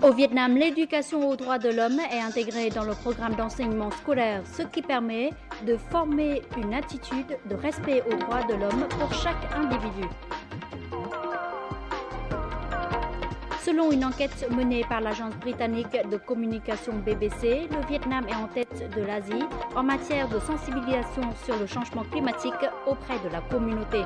Au Vietnam, l'éducation aux droits de l'homme est intégrée dans le programme d'enseignement scolaire, ce qui permet de former une attitude de respect aux droits de l'homme pour chaque individu. Selon une enquête menée par l'agence britannique de communication BBC, le Vietnam est en tête de l'Asie en matière de sensibilisation sur le changement climatique auprès de la communauté.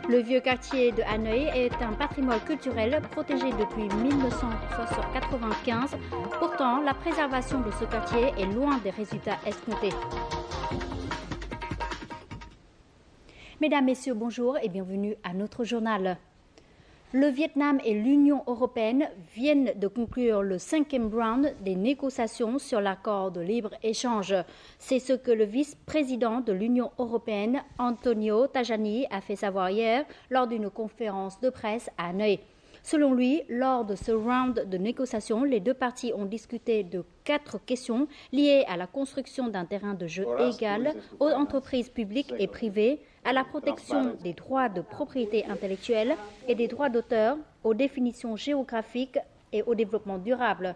Le vieux quartier de Hanoï est un patrimoine culturel protégé depuis 1995. Pourtant, la préservation de ce quartier est loin des résultats escomptés. Mesdames, Messieurs, bonjour et bienvenue à notre journal. Le Vietnam et l'Union européenne viennent de conclure le 5e round des négociations sur l'accord de libre-échange. C'est ce que le vice-président de l'Union européenne, Antonio Tajani, a fait savoir hier lors d'une conférence de presse à Hanoï. Selon lui, lors de ce round de négociations, les deux parties ont discuté de 4 questions liées à la construction d'un terrain de jeu égal aux entreprises publiques et privées, à la protection des droits de propriété intellectuelle et des droits d'auteur, aux définitions géographiques et au développement durable.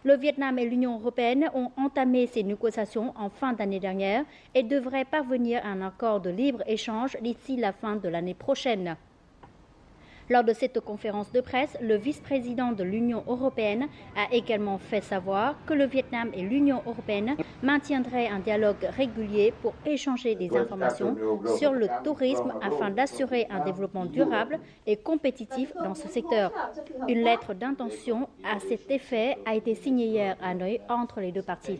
Le Vietnam et l'Union européenne ont entamé ces négociations en fin d'année dernière et devraient parvenir à un accord de libre-échange d'ici la fin de l'année prochaine. Lors de cette conférence de presse, le vice-président de l'Union européenne a également fait savoir que le Vietnam et l'Union européenne maintiendraient un dialogue régulier pour échanger des informations sur le tourisme afin d'assurer un développement durable et compétitif dans ce secteur. Une lettre d'intention à cet effet a été signée hier à Hanoï entre les deux parties.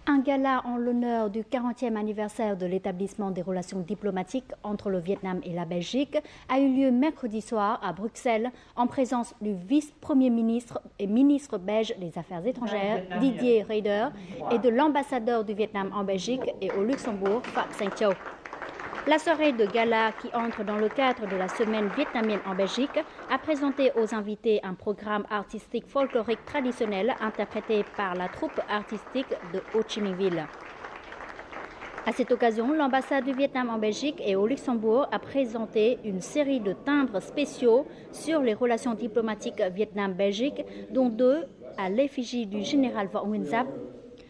Un gala en l'honneur du 40e anniversaire de l'établissement des relations diplomatiques entre le Vietnam et la Belgique a eu lieu mercredi soir à Bruxelles en présence du vice-premier ministre et ministre belge des Affaires étrangères Didier Reynders et de l'ambassadeur du Vietnam en Belgique et au Luxembourg, Pham Sang Châu. La soirée de gala, qui entre dans le cadre de la semaine vietnamienne en Belgique, a présenté aux invités un programme artistique folklorique traditionnel interprété par la troupe artistique de Ho Chi Minh Ville. À cette occasion, l'ambassade du Vietnam en Belgique et au Luxembourg a présenté une série de timbres spéciaux sur les relations diplomatiques Vietnam-Belgique, dont 2 à l'effigie du général Vo Nguyen Giap.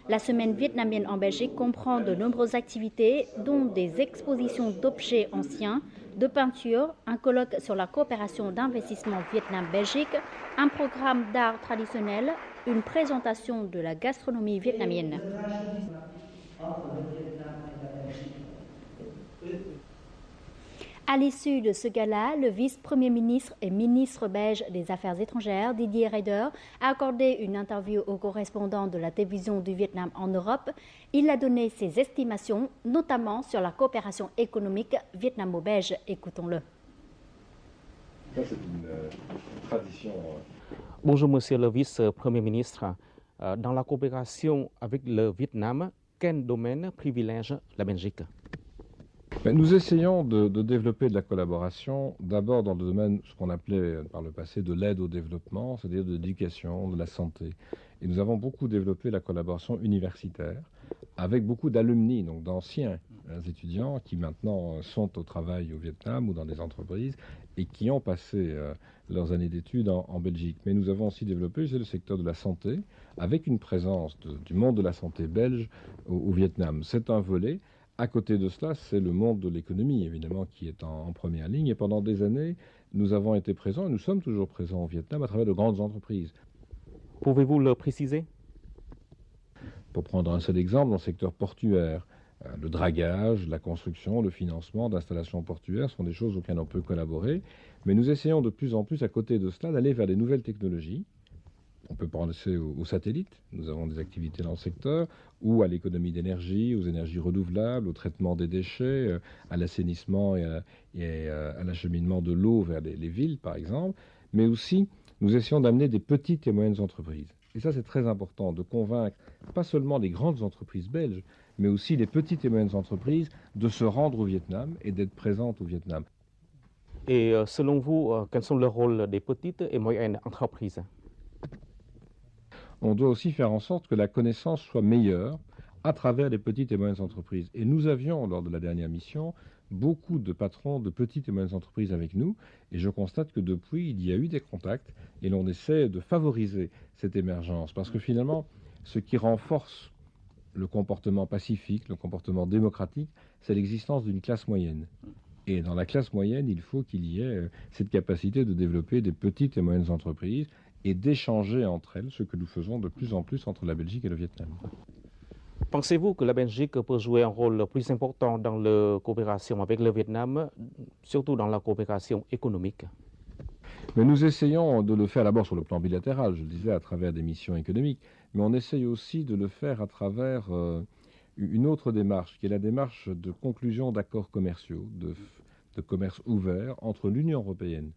La semaine vietnamienne en Belgique comprend de nombreuses activités, dont des expositions d'objets anciens, de peintures, un colloque sur la coopération d'investissement Vietnam-Belgique, un programme d'art traditionnel, une présentation de la gastronomie vietnamienne. À l'issue de ce gala, le vice-premier ministre et ministre belge des Affaires étrangères, Didier Reynders, a accordé une interview au correspondant de la télévision du Vietnam en Europe. Il a donné ses estimations, notamment sur la coopération économique vietnamo-belge. Écoutons-le. Ça, c'est une tradition. Bonjour, monsieur le vice-premier ministre. Dans la coopération avec le Vietnam, quel domaine privilège la Belgique? Nous essayons de développer de la collaboration, d'abord dans le domaine, ce qu'on appelait par le passé, de l'aide au développement, c'est-à-dire de l'éducation, de la santé. Et nous avons beaucoup développé la collaboration universitaire, avec beaucoup d'alumni, donc d'anciens étudiants qui maintenant sont au travail au Vietnam ou dans des entreprises et qui ont passé leurs années d'études en Belgique. Mais nous avons aussi développé le secteur de la santé, avec une présence du monde de la santé belge au Vietnam. C'est un volet. À côté de cela, c'est le monde de l'économie, évidemment, qui est en première ligne. Et pendant des années, nous avons été présents, et nous sommes toujours présents au Vietnam, à travers de grandes entreprises. Pouvez-vous le préciser? Pour prendre un seul exemple, dans le secteur portuaire, le dragage, la construction, le financement d'installations portuaires sont des choses auxquelles on peut collaborer. Mais nous essayons de plus en plus, à côté de cela, d'aller vers des nouvelles technologies. On peut penser aux satellites, nous avons des activités dans le secteur, ou à l'économie d'énergie, aux énergies renouvelables, au traitement des déchets, à l'assainissement et à l'acheminement de l'eau vers les villes, par exemple. Mais aussi, nous essayons d'amener des petites et moyennes entreprises. Et ça, c'est très important, de convaincre pas seulement les grandes entreprises belges, mais aussi les petites et moyennes entreprises de se rendre au Vietnam et d'être présentes au Vietnam. Et selon vous, quels sont le rôle des petites et moyennes entreprises? On doit aussi faire en sorte que la connaissance soit meilleure à travers les petites et moyennes entreprises. Et nous avions, lors de la dernière mission, beaucoup de patrons de petites et moyennes entreprises avec nous, et je constate que depuis, il y a eu des contacts, et l'on essaie de favoriser cette émergence, parce que finalement, ce qui renforce le comportement pacifique, le comportement démocratique, c'est l'existence d'une classe moyenne. Et dans la classe moyenne, il faut qu'il y ait cette capacité de développer des petites et moyennes entreprises et d'échanger entre elles, ce que nous faisons de plus en plus entre la Belgique et le Vietnam. Pensez-vous que la Belgique peut jouer un rôle plus important dans la coopération avec le Vietnam, surtout dans la coopération économique? Mais nous essayons de le faire d'abord sur le plan bilatéral, je le disais, à travers des missions économiques, mais on essaye aussi de le faire à travers une autre démarche, qui est la démarche de conclusion d'accords commerciaux, de commerce ouvert entre l'Union européenne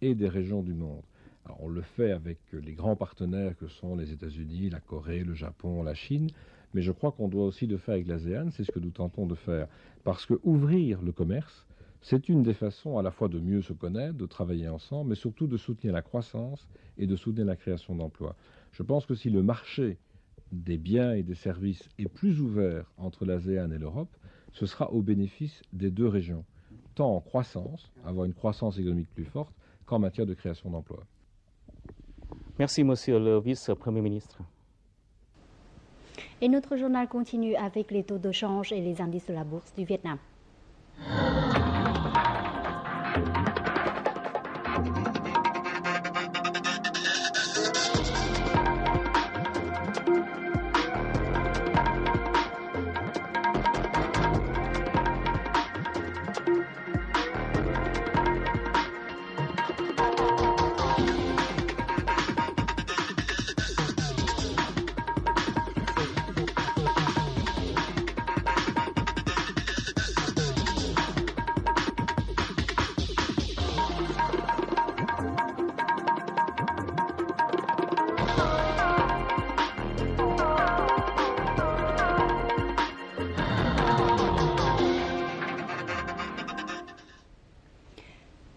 et des régions du monde. Alors, on le fait avec les grands partenaires que sont les États-Unis, la Corée, le Japon, la Chine, mais je crois qu'on doit aussi le faire avec l'ASEAN, c'est ce que nous tentons de faire. Parce que ouvrir le commerce, c'est une des façons à la fois de mieux se connaître, de travailler ensemble, mais surtout de soutenir la croissance et de soutenir la création d'emplois. Je pense que si le marché des biens et des services est plus ouvert entre l'ASEAN et l'Europe, ce sera au bénéfice des deux régions, tant en croissance, avoir une croissance économique plus forte, qu'en matière de création d'emplois. Merci, Monsieur le Vice-Premier ministre. Et notre journal continue avec les taux de change et les indices de la bourse du Vietnam.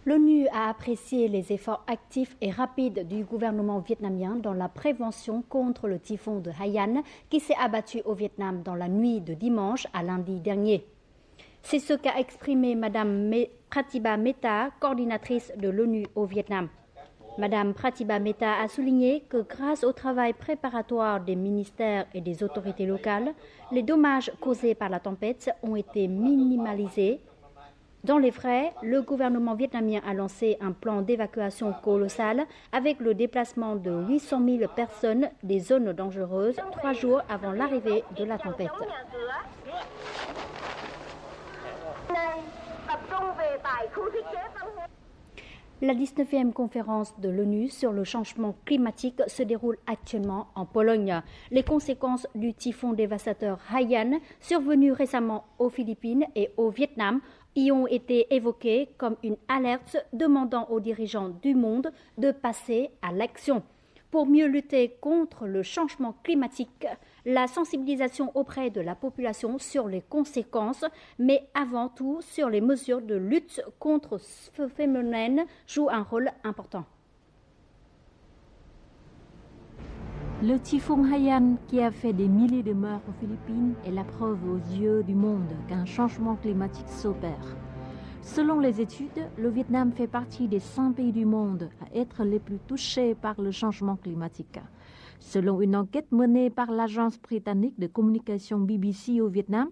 L'ONU a apprécié les efforts actifs et rapides du gouvernement vietnamien dans la prévention contre le typhon de Haiyan qui s'est abattu au Vietnam dans la nuit de dimanche à lundi dernier. C'est ce qu'a exprimé Mme Pratibha Mehta, coordinatrice de l'ONU au Vietnam. Mme Pratibha Mehta a souligné que grâce au travail préparatoire des ministères et des autorités locales, les dommages causés par la tempête ont été minimalisés. Dans les faits, le gouvernement vietnamien a lancé un plan d'évacuation colossal avec le déplacement de 800 000 personnes des zones dangereuses 3 jours avant l'arrivée de la tempête. La 19e conférence de l'ONU sur le changement climatique se déroule actuellement en Pologne. Les conséquences du typhon dévastateur Haiyan, survenu récemment aux Philippines et au Vietnam, y ont été évoquées comme une alerte demandant aux dirigeants du monde de passer à l'action. Pour mieux lutter contre le changement climatique, la sensibilisation auprès de la population sur les conséquences, mais avant tout sur les mesures de lutte contre ce phénomène joue un rôle important. Le typhon Haiyan, qui a fait des milliers de morts aux Philippines, est la preuve aux yeux du monde qu'un changement climatique s'opère. Selon les études, le Vietnam fait partie des 100 pays du monde à être les plus touchés par le changement climatique. Selon une enquête menée par l'agence britannique de communication BBC au Vietnam,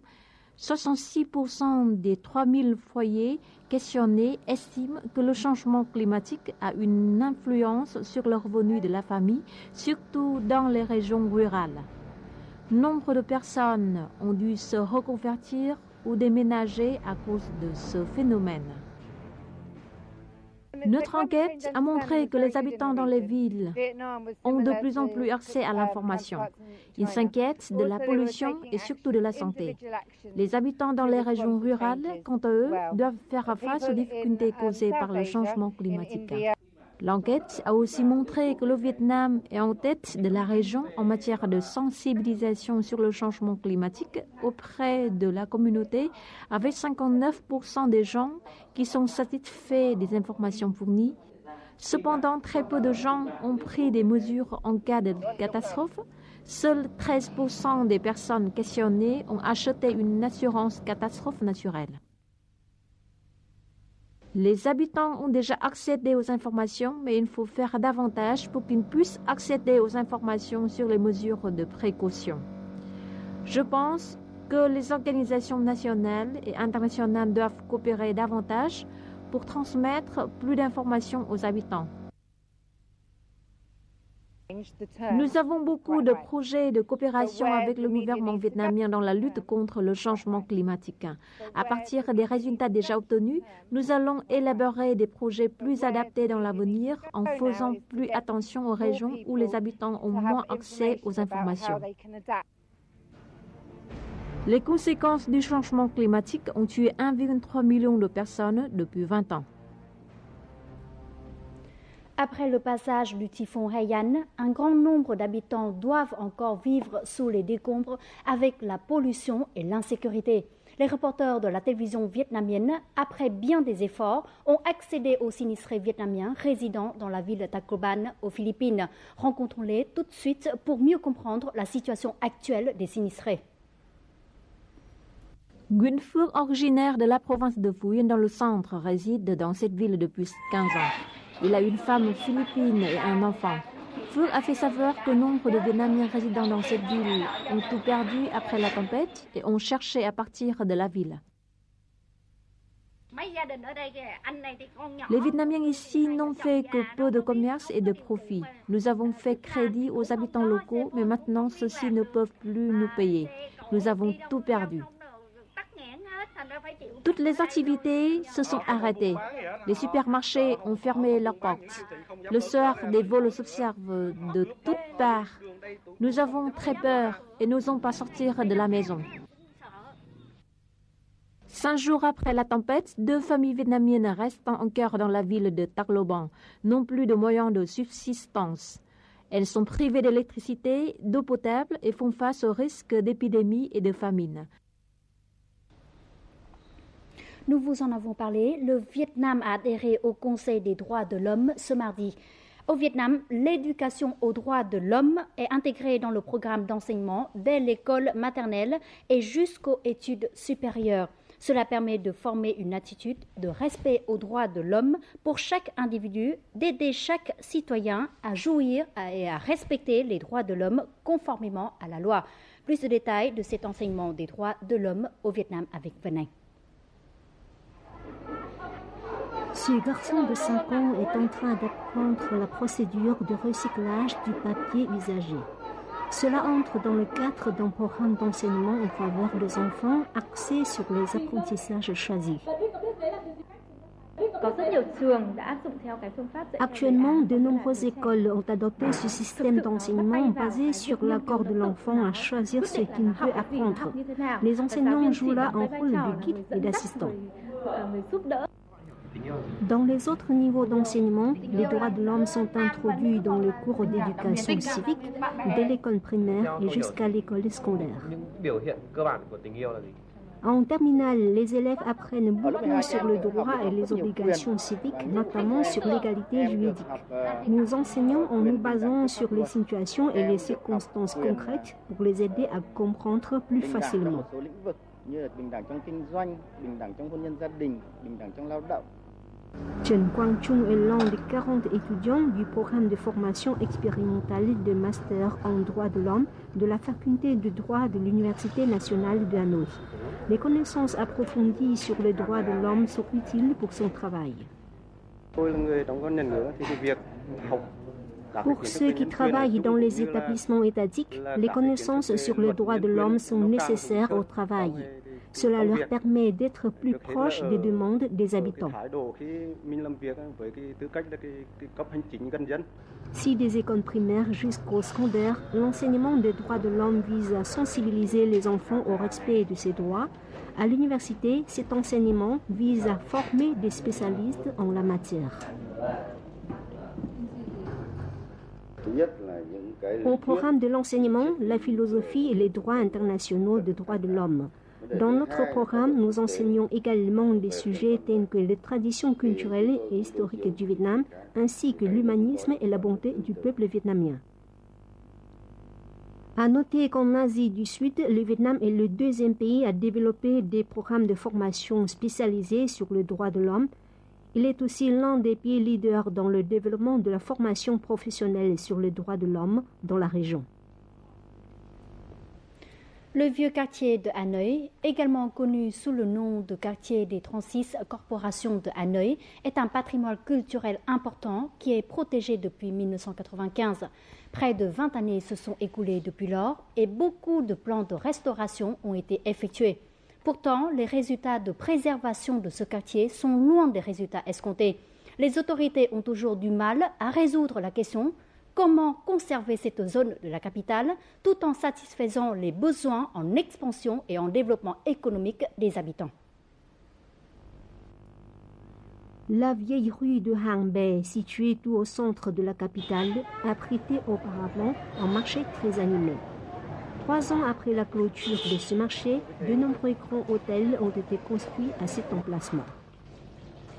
66% des 3000 foyers questionnés estiment que le changement climatique a une influence sur le revenu de la famille, surtout dans les régions rurales. Nombre de personnes ont dû se reconvertir ou déménager à cause de ce phénomène. Notre enquête a montré que les habitants dans les villes ont de plus en plus accès à l'information. Ils s'inquiètent de la pollution et surtout de la santé. Les habitants dans les régions rurales, quant à eux, doivent faire face aux difficultés causées par le changement climatique. L'enquête a aussi montré que le Vietnam est en tête de la région en matière de sensibilisation sur le changement climatique auprès de la communauté, avec 59% des gens qui sont satisfaits des informations fournies. Cependant, très peu de gens ont pris des mesures en cas de catastrophe. Seuls 13% des personnes questionnées ont acheté une assurance catastrophe naturelle. Les habitants ont déjà accédé aux informations, mais il faut faire davantage pour qu'ils puissent accéder aux informations sur les mesures de précaution. Je pense que les organisations nationales et internationales doivent coopérer davantage pour transmettre plus d'informations aux habitants. Nous avons beaucoup de projets de coopération avec le gouvernement vietnamien dans la lutte contre le changement climatique. À partir des résultats déjà obtenus, nous allons élaborer des projets plus adaptés dans l'avenir en faisant plus attention aux régions où les habitants ont moins accès aux informations. Les conséquences du changement climatique ont tué 1,3 million de personnes depuis 20 ans. Après le passage du typhon Haiyan, un grand nombre d'habitants doivent encore vivre sous les décombres avec la pollution et l'insécurité. Les reporters de la télévision vietnamienne, après bien des efforts, ont accédé aux sinistrés vietnamiens résidant dans la ville de Tacloban, aux Philippines. Rencontrons-les tout de suite pour mieux comprendre la situation actuelle des sinistrés. Nguyen Phuc, originaire de la province de Phuyen dans le centre, réside dans cette ville depuis 15 ans. Il a une femme philippine et un enfant. Phuc a fait savoir que nombre de Vietnamiens résidant dans cette ville ont tout perdu après la tempête et ont cherché à partir de la ville. Les Vietnamiens ici n'ont fait que peu de commerce et de profit. Nous avons fait crédit aux habitants locaux, mais maintenant ceux-ci ne peuvent plus nous payer. Nous avons tout perdu. Toutes les activités se sont arrêtées. Les supermarchés ont fermé leurs portes. Le soir, des vols s'observent de toutes parts. Nous avons très peur et n'osons pas sortir de la maison. 5 jours après la tempête, 2 familles vietnamiennes restent encore dans la ville de Tacloban, n'ont plus de moyens de subsistance. Elles sont privées d'électricité, d'eau potable et font face au risque d'épidémie et de famine. Nous vous en avons parlé, le Vietnam a adhéré au Conseil des droits de l'homme ce mardi. Au Vietnam, l'éducation aux droits de l'homme est intégrée dans le programme d'enseignement dès l'école maternelle et jusqu'aux études supérieures. Cela permet de former une attitude de respect aux droits de l'homme pour chaque individu, d'aider chaque citoyen à jouir et à respecter les droits de l'homme conformément à la loi. Plus de détails de cet enseignement des droits de l'homme au Vietnam avec Venin. Ce garçon de 5 ans est en train d'apprendre la procédure de recyclage du papier usagé. Cela entre dans le cadre d'un programme d'enseignement en faveur des enfants axé sur les apprentissages choisis. Actuellement, de nombreuses écoles ont adopté ce système d'enseignement basé sur l'accord de l'enfant à choisir ce qu'il veut apprendre. Les enseignants jouent là un rôle de guide et d'assistant. Dans les autres niveaux d'enseignement, les droits de l'homme sont introduits dans le cours d'éducation civique, dès l'école primaire et jusqu'à l'école scolaire. En terminale, les élèves apprennent beaucoup sur le droit et les obligations civiques, notamment sur l'égalité juridique. Nous enseignons en nous basant sur les situations et les circonstances concrètes pour les aider à comprendre plus facilement. Trần Quang Trung est l'un des 40 étudiants du programme de formation expérimentale de master en droit de l'homme de la faculté de droit de l'Université nationale de Hanoï. Les connaissances approfondies sur les droits de l'homme sont utiles pour son travail. Pour ceux qui travaillent dans les établissements étatiques, les connaissances sur les droits de l'homme sont nécessaires au travail. Cela leur permet d'être plus proches des demandes des habitants. Si des écoles primaires jusqu'au secondaire, l'enseignement des droits de l'homme vise à sensibiliser les enfants au respect de ces droits, à l'université, cet enseignement vise à former des spécialistes en la matière. Au programme de l'enseignement, la philosophie et les droits internationaux des droits de l'homme. Dans notre programme, nous enseignons également des sujets tels que les traditions culturelles et historiques du Vietnam, ainsi que l'humanisme et la bonté du peuple vietnamien. À noter qu'en Asie du Sud, le Vietnam est le deuxième pays à développer des programmes de formation spécialisés sur les droits de l'homme. Il est aussi l'un des pays leaders dans le développement de la formation professionnelle sur les droits de l'homme dans la région. Le vieux quartier de Hanoï, également connu sous le nom de quartier des 36 corporations de Hanoï, est un patrimoine culturel important qui est protégé depuis 1995. Près de 20 années se sont écoulées depuis lors et beaucoup de plans de restauration ont été effectués. Pourtant, les résultats de préservation de ce quartier sont loin des résultats escomptés. Les autorités ont toujours du mal à résoudre la question comment conserver cette zone de la capitale tout en satisfaisant les besoins en expansion et en développement économique des habitants. La vieille rue de Hang Bay, située tout au centre de la capitale, abritait auparavant un marché très animé. 3 ans après la clôture de ce marché, de nombreux grands hôtels ont été construits à cet emplacement.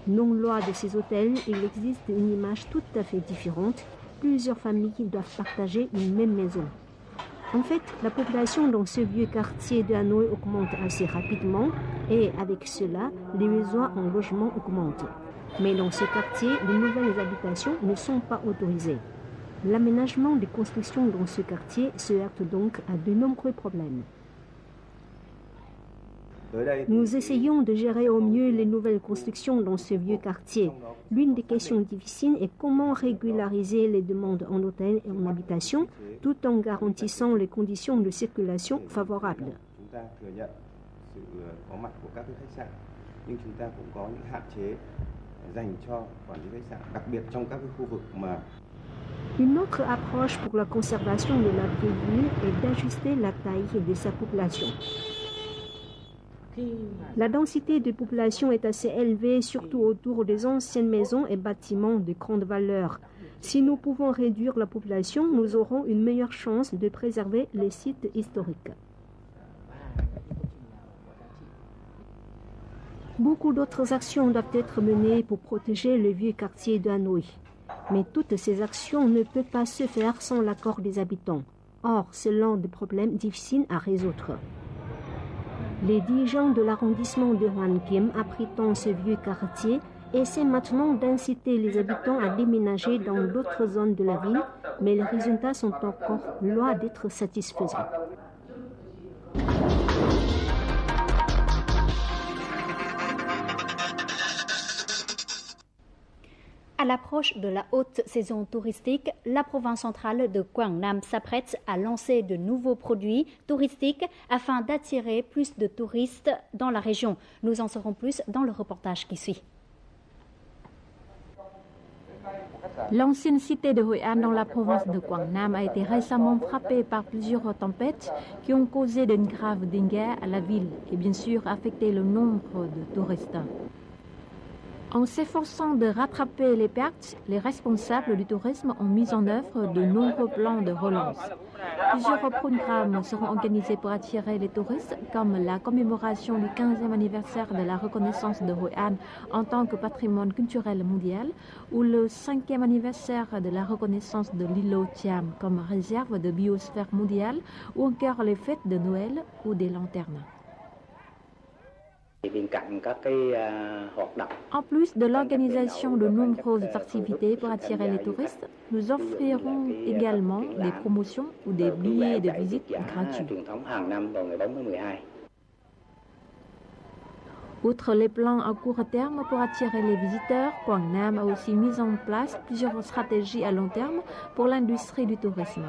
Non loin de ces hôtels, il existe une image tout à fait différente. Plusieurs familles doivent partager une même maison. En fait, la population dans ce vieux quartier de Hanoï augmente assez rapidement et avec cela, les besoins en logement augmentent. Mais dans ce quartier, les nouvelles habitations ne sont pas autorisées. L'aménagement des constructions dans ce quartier se heurte donc à de nombreux problèmes. Nous essayons de gérer au mieux les nouvelles constructions dans ce vieux quartier. L'une des questions difficiles est comment régulariser les demandes en hôtel et en habitation tout en garantissant les conditions de circulation favorables. Une autre approche pour la conservation de la vieille ville est d'ajuster la taille de sa population. La densité de population est assez élevée, surtout autour des anciennes maisons et bâtiments de grande valeur. Si nous pouvons réduire la population, nous aurons une meilleure chance de préserver les sites historiques. Beaucoup d'autres actions doivent être menées pour protéger le vieux quartier de Hanoï. Mais toutes ces actions ne peuvent pas se faire sans l'accord des habitants. Or, c'est l'un des problèmes difficiles à résoudre. Les dirigeants de l'arrondissement de Hoan Kiem, abritant ce vieux quartier, essaient maintenant d'inciter les habitants à déménager dans d'autres zones de la ville, mais les résultats sont encore loin d'être satisfaisants. À l'approche de la haute saison touristique, la province centrale de Quảng Nam s'apprête à lancer de nouveaux produits touristiques afin d'attirer plus de touristes dans la région. Nous en saurons plus dans le reportage qui suit. L'ancienne cité de Hoi An dans la province de Quảng Nam a été récemment frappée par plusieurs tempêtes qui ont causé de graves dégâts à la ville et bien sûr affecté le nombre de touristes. En s'efforçant de rattraper les pertes, les responsables du tourisme ont mis en œuvre de nombreux plans de relance. Plusieurs programmes seront organisés pour attirer les touristes, comme la commémoration du 15e anniversaire de la reconnaissance de Hoi An en tant que patrimoine culturel mondial, ou le 5e anniversaire de la reconnaissance de l'îlot Thiam comme réserve de biosphère mondiale, ou encore les fêtes de Noël ou des lanternes. En plus de l'organisation de nombreuses activités pour attirer les touristes, nous offrirons également des promotions ou des billets de visite gratuits. Outre les plans à court terme pour attirer les visiteurs, Quảng Nam a aussi mis en place plusieurs stratégies à long terme pour l'industrie du tourisme.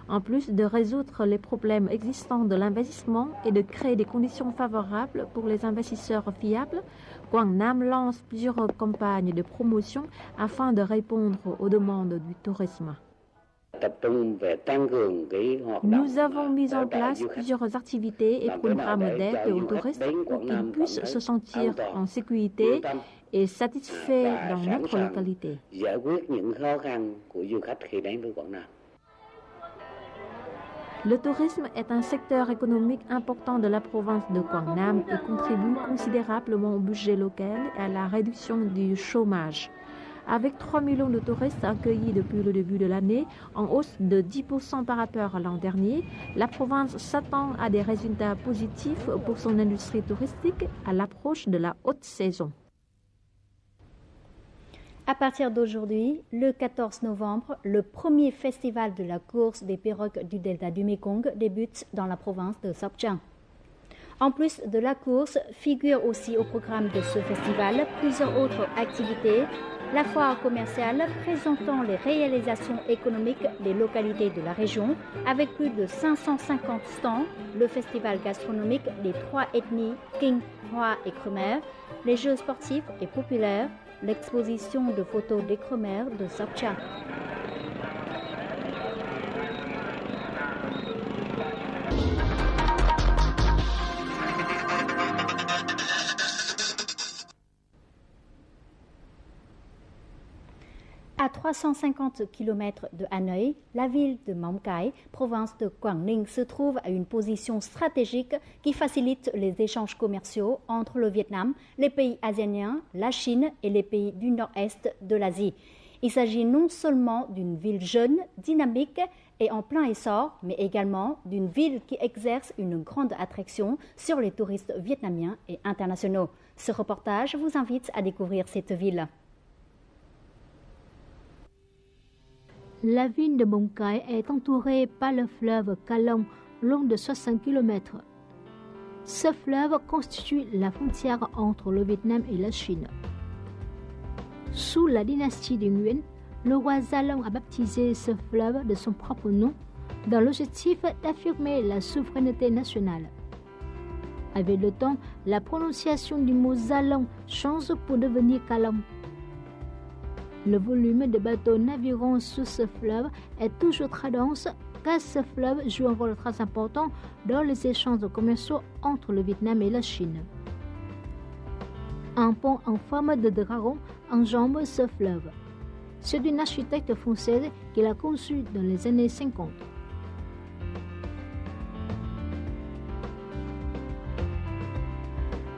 En plus de résoudre les problèmes existants de l'investissement et de créer des conditions favorables pour les investisseurs fiables, Quảng Nam lance plusieurs campagnes de promotion afin de répondre aux demandes du tourisme. Nous avons mis en place plusieurs activités et programmes d'aide aux touristes pour qu'ils puissent se sentir en sécurité et satisfaits dans notre localité. Le tourisme est un secteur économique important de la province de Quảng Nam et contribue considérablement au budget local et à la réduction du chômage. Avec 3 millions de touristes accueillis depuis le début de l'année, en hausse de 10% par rapport à l'an dernier, la province s'attend à des résultats positifs pour son industrie touristique à l'approche de la haute saison. À partir d'aujourd'hui, le 14 novembre, le premier festival de la course des pirogues du delta du Mekong débute dans la province de Sóc Trăng. En plus de la course, figurent aussi au programme de ce festival plusieurs autres activités, la foire commerciale présentant les réalisations économiques des localités de la région, avec plus de 550 stands, le festival gastronomique des 3 ethnies Kinh, Hoa et Khmer, les jeux sportifs et populaires, l'exposition de photos des Khmer de Sóc Trăng. À 350 km de Hanoï, la ville de Móng Cái, province de Quảng Ninh, se trouve à une position stratégique qui facilite les échanges commerciaux entre le Vietnam, les pays asiatiques, la Chine et les pays du nord-est de l'Asie. Il s'agit non seulement d'une ville jeune, dynamique et en plein essor, mais également d'une ville qui exerce une grande attraction sur les touristes vietnamiens et internationaux. Ce reportage vous invite à découvrir cette ville. La ville de Móng Cái est entourée par le fleuve Ca Long, long de 60 km. Ce fleuve constitue la frontière entre le Vietnam et la Chine. Sous la dynastie de Nguyen, le roi Gia Long a baptisé ce fleuve de son propre nom dans l'objectif d'affirmer la souveraineté nationale. Avec le temps, la prononciation du mot Gia Long change pour devenir Ca Long. Le volume de bateaux naviguant sur ce fleuve est toujours très dense car ce fleuve joue un rôle très important dans les échanges commerciaux entre le Vietnam et la Chine. Un pont en forme de dragon enjambe ce fleuve. C'est une architecte française qui l'a conçu dans les années 50.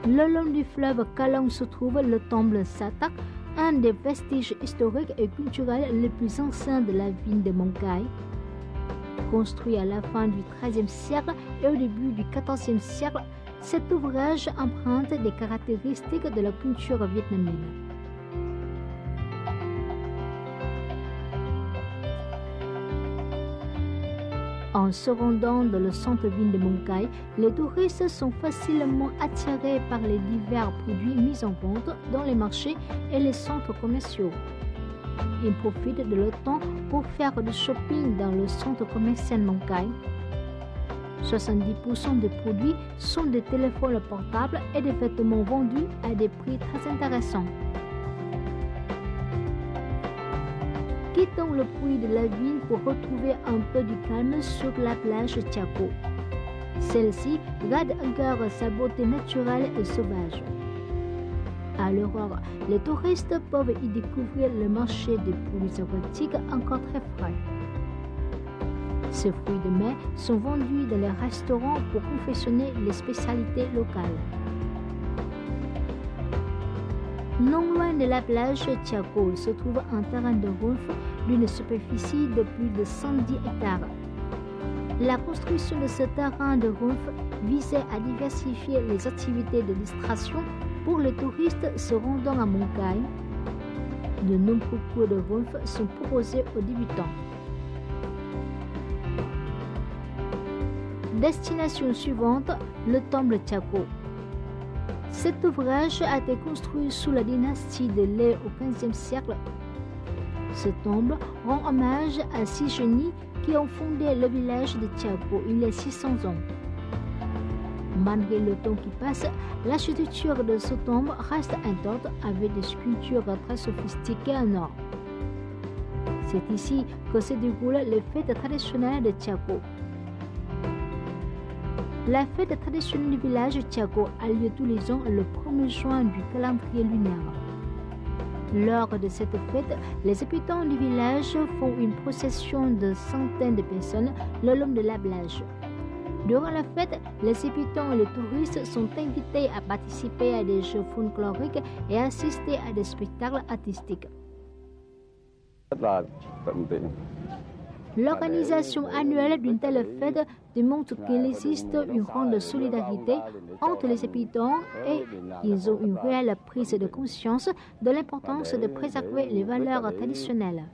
Le long du fleuve Ca Long se trouve le temple Sa Tak, un des vestiges historiques et culturels les plus anciens de la ville de Móng Cái. Construit à la fin du XIIIe siècle et au début du XIVe siècle, cet ouvrage emprunte des caractéristiques de la culture vietnamienne. En se rendant dans le centre-ville de Móng Cái, les touristes sont facilement attirés par les divers produits mis en vente dans les marchés et les centres commerciaux. Ils profitent de leur temps pour faire du shopping dans le centre commercial Móng Cái. 70% des produits sont des téléphones portables et des vêtements vendus à des prix très intéressants. Quittons le bruit de la ville pour retrouver un peu du calme sur la plage Cha Co. Celle-ci garde encore sa beauté naturelle et sauvage. À l'aurore, les touristes peuvent y découvrir le marché des produits aquatiques encore très frais. Ces fruits de mer sont vendus dans les restaurants pour confectionner les spécialités locales. Non loin de la plage Cha Co se trouve un terrain de golf d'une superficie de plus de 110 hectares. La construction de ce terrain de golf visait à diversifier les activités de distraction pour les touristes se rendant à Móng Cái. De nombreux cours de golf sont proposés aux débutants. Destination suivante, le temple Cha Co. Cet ouvrage a été construit sous la dynastie de Lê au XVe siècle. Ce temple rend hommage à 6 génies qui ont fondé le village de Cha Co il y a 600 ans. Malgré le temps qui passe, l'architecture de ce temple reste intacte avec des sculptures très sophistiquées en or. C'est ici que se déroulent les fêtes traditionnelles de Cha Co. La fête traditionnelle du village Cha Co a lieu tous les ans le 1er juin du calendrier lunaire. Lors de cette fête, les habitants du village font une procession de centaines de personnes le long de la plage. Durant la fête, les habitants et les touristes sont invités à participer à des jeux folkloriques et assister à des spectacles artistiques. L'organisation annuelle d'une telle fête démontre qu'il existe une grande solidarité entre les habitants et ils ont une réelle prise de conscience de l'importance de préserver les valeurs traditionnelles.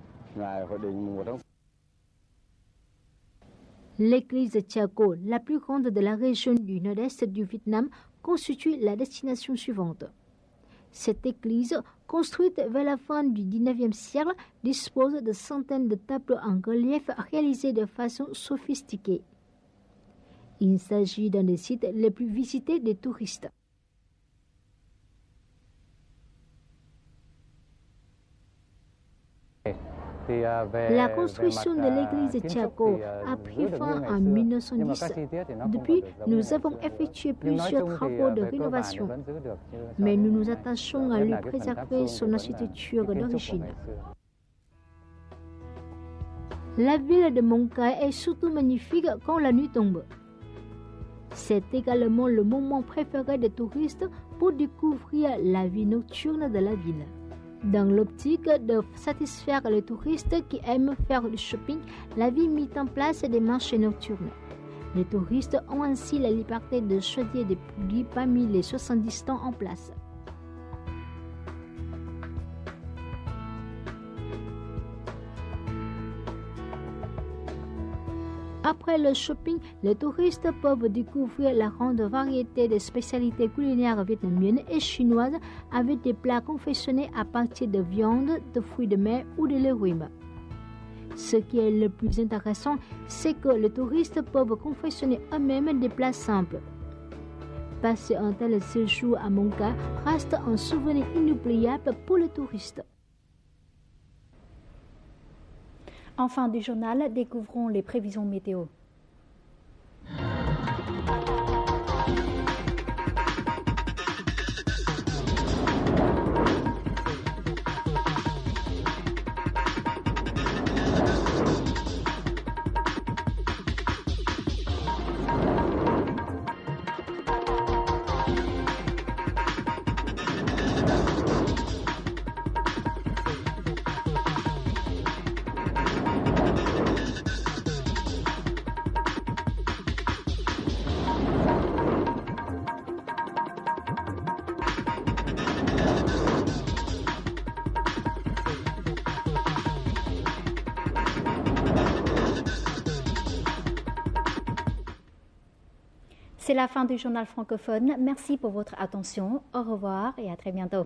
L'église de Chiako, la plus grande de la région du nord-est du Vietnam, constitue la destination suivante. Cette église, construite vers la fin du XIXe siècle, dispose de centaines de tableaux en relief réalisés de façon sophistiquée. Il s'agit d'un des sites les plus visités des touristes. La construction de l'église de Chiako a pris fin en 1910. Depuis, nous avons effectué plusieurs travaux de rénovation, mais nous nous attachons à lui préserver son architecture d'origine. La ville de Mongkai est surtout magnifique quand la nuit tombe. C'est également le moment préféré des touristes pour découvrir la vie nocturne de la ville. Dans l'optique de satisfaire les touristes qui aiment faire du shopping, la ville mit en place des marchés nocturnes. Les touristes ont ainsi la liberté de choisir des produits parmi les 70 stands en place. Après le shopping, les touristes peuvent découvrir la grande variété de spécialités culinaires vietnamiennes et chinoises avec des plats confectionnés à partir de viande, de fruits de mer ou de légumes. Ce qui est le plus intéressant, c'est que les touristes peuvent confectionner eux-mêmes des plats simples. Passer un tel séjour à Mongkai reste un souvenir inoubliable pour les touristes. En fin du journal, découvrons les prévisions météo. C'est la fin du journal francophone. Merci pour votre attention. Au revoir et à très bientôt.